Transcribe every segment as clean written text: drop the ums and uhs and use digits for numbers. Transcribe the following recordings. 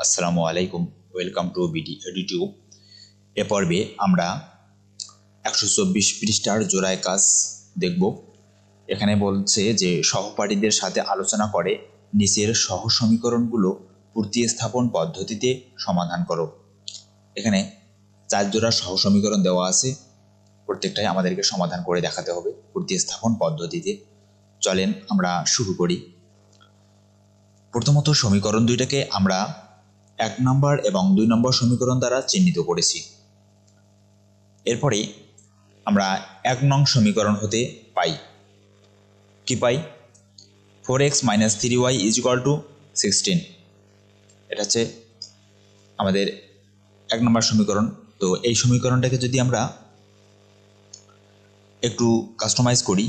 আসসালামু আলাইকুম, welcome to BD এডুটিউব। এ পর্বে আমরা 124 পৃষ্ঠার জোড়ায় কাজ দেখব। এখানে বলছে যে সহপাঠীদের সাথে আলোচনা করে নিচের সহ সমীকরণগুলো প্রতিস্থাপন পদ্ধতিতে সমাধান করো। এখানে 4 জোড়া সহ সমীকরণ দেওয়া আছে, প্রত্যেকটাই আমাদেরকে সমাধান করে দেখাতে হবে প্রতিস্থাপন পদ্ধতিতে। চলেন আমরা শুরু করি। প্রথমত সমীকরণ দুইটাকে আমরা 1 নম্বর এবং 2 নম্বর সমীকরণ দ্বারা চিহ্নিত করেছি। এরপরে আমরা 1 নং সমীকরণ হতে পাই কি পাই 4x - 3y = 16। এটা হচ্ছে আমাদের 1 নম্বর সমীকরণ। তো এই সমীকরণটাকে যদি আমরা একটু কাস্টমাইজ করি,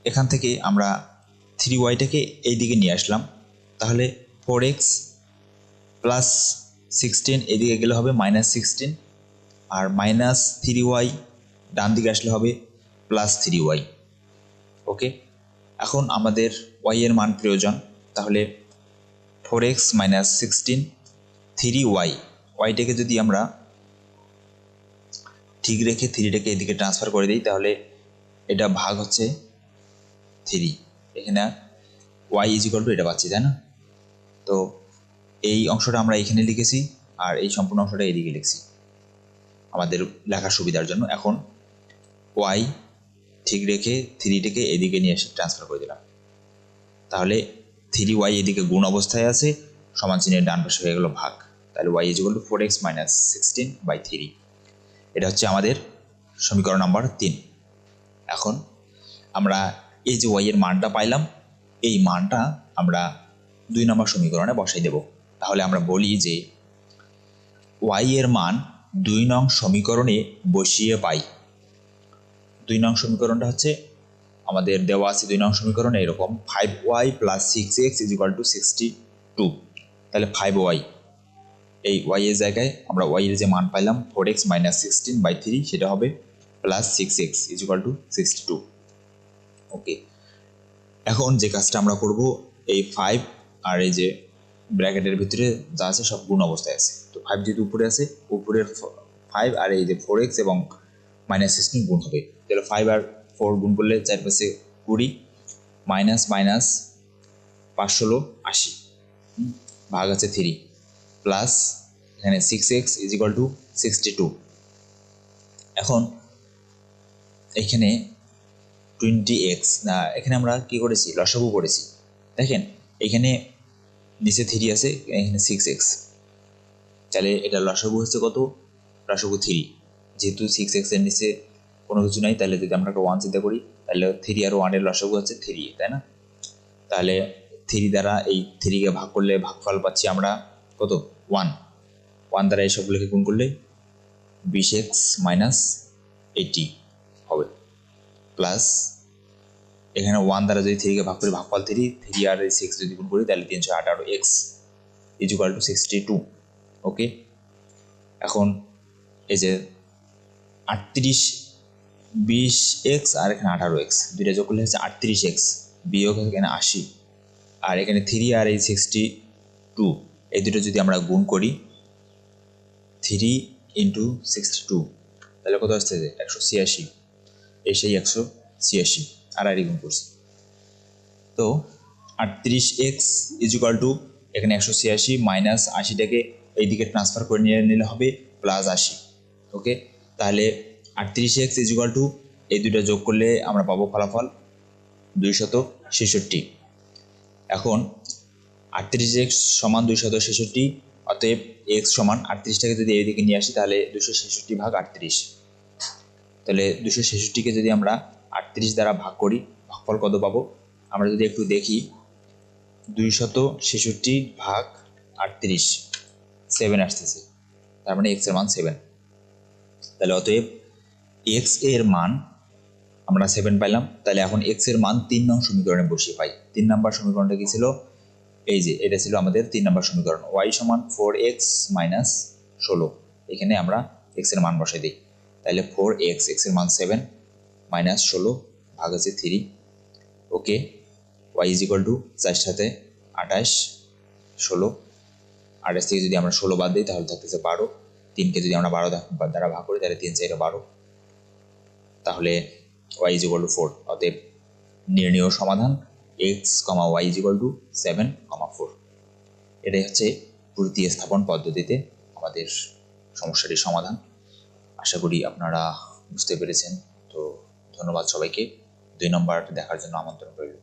এখান থেকে আমরা 3yটাকে এই দিকে নিয়ে আসলাম, তাহলে 4x প্লাস 16 এদিকে গেলে হবে -16, আর -3y ডান দিকে আসলে হবে +3y। ওকে, এখন আমাদের y এর মান প্রয়োজন, তাহলে 4x - 16 3y, yটাকে যদি আমরা ঠিক রেখে 3টাকে এদিকে ট্রান্সফার করে দিই, তাহলে এটা ভাগ হচ্ছে 3, এখানে y = এটা পাচ্ছি, তাই না? তো এই অংশটা আমরা এখানে লিখেছি আর এই সম্পূর্ণ অংশটা এদিকে লিখছি আমাদের লেখার সুবিধার জন্য। এখন y ঠিক রেখে 3টাকে এদিকে নিয়ে এসে ট্রান্সফার করে দিলাম, তাহলে 3y এদিকে গুণ অবস্থায় আছে, সমান চিহ্নের ডান পাশে হয়ে গেল ভাগ, তাহলে y = 4x - 16/3। এটা হচ্ছে আমাদের সমীকরণ নাম্বার 3। এখন আমরা এই যে y এর মানটা পাইলাম, এই মানটা আমরা 2 নম্বর সমীকরণে বসাই দেব। তাহলে আমরা বলি যে y এর মান 2 নং সমীকরণে বসিয়ে পাই। 2 নং সমীকরণটা হচ্ছে আমাদের দেওয়া আছে 2 নং সমীকরণে এরকম 5y + 6x = 62। তাহলে 5y, এই y এর জায়গায় আমরা y এর যে মান পাইলাম 4x - 16/3, সেটা হবে +6x = 62। ওকে, এখন যে কাজটা আমরা করব, এই 5 আর এই যে ব্র্যাকেটের ভিতরে যা আছে সব গুণ অবস্থায় আছে। তো 5 যেহেতু উপরে আছে, উপরের 5 আর এই যে 4x এবং -16 গুণ হবে, তাহলে 5 আর 4 গুণ করলে 4 × 5 = 20, মাইনাস 5 ষোলো 80, ভাগ আছে 3, প্লাস এখানে 6x = 62। এখন এখানে 20x না, এখানে আমরা কি করেছি, লসাগু করেছি। দেখেন এখানে নিচে 3 আছে, এখানে 6x, তাহলে এটা লসাগু হচ্ছে কত, লসাগু 3। যেহেতু 6x এর নিচে কোনো কিছু নাই, তাহলে যদি আমরা একটা 1 চিন্তা করি, তাহলে 3 আর 1 এর লসাগু হচ্ছে 3, তাই না? তাহলে 3 দ্বারা এই 3কে ভাগ করলে ভাগফল পাচ্ছি আমরা কত, 1। 1 দ্বারা এই সবগুলোকে গুণ করলে 20x - 80 হবে, প্লাস এখানে 1 দ্বারা যদি 3কে ভাগ করি ভাগফল 3 আর 6 যদি গুণ করি, তাহলে 318x = 62। ওকে, এখন এই যে 38 20x আর এখানে 18x, দুইটা যোগ করলে হচ্ছে 38x, বিয়োগ এখানে 80, আর এখানে 3 আর এই 62, এই দুটো যদি আমরা গুণ করি 3 × 62, তাহলে কত আসছে, 186, এই সেই 186 আর গুণ করছি। তো 38x = এখানে 186 মাইনাস 80টাকে এইদিকে ট্রান্সফার করে নিলে হবে +80। ওকে, তাহলে 38x = এই দুটো যোগ করলে আমরা পাবো ফলাফল 266। এখন 38x = 266, অতএব x = 38টাকে যদি এইদিকে নিয়ে আসি, তাহলে 266/38, তাহলে 266কে যদি আমরা 38 দ্বারা ভাগ করি, ভাগফল কত পাবো আমরা যদি একটু দেখি, 266/38 7 আসতেছে, তার মানে x এর মান 7। তাহলে অতএব x এর মান আমরা 7 পাইলাম। তাহলে এখন x এর মান 3 নং সমীকরণে বসিয়ে পাই। 3 নম্বর সমীকরণটা কি ছিল, এই যে এটা ছিল আমাদের 3 নম্বর সমীকরণ, y = 4x - 16, এখানে আমরা x এর মান বসাই দিই, তাহলে 4x, x এর মান 7 - 16 ভাগ আছে 3। ওকে, y = 4 × 7 = 28, 16 28 থেকে যদি আমরা 16 বাদ দিই তাহলে থাকতেছে 12, 3কে যদি আমরা 12 দ্বারা ভাগ করি তাহলে 3 4 12, তাহলে y = 4। অতএব নির্ণেয় সমাধান x, y = 7, 4। এটাই হচ্ছে প্রতিস্থাপন পদ্ধতিতে আমাদের সমস্যাটির সমাধান। আশা করি আপনারা বুঝতে পেরেছেন। তো ধন্যবাদ সবাইকে। 2 নম্বর দেখার জন্য আমন্ত্রণ রইল।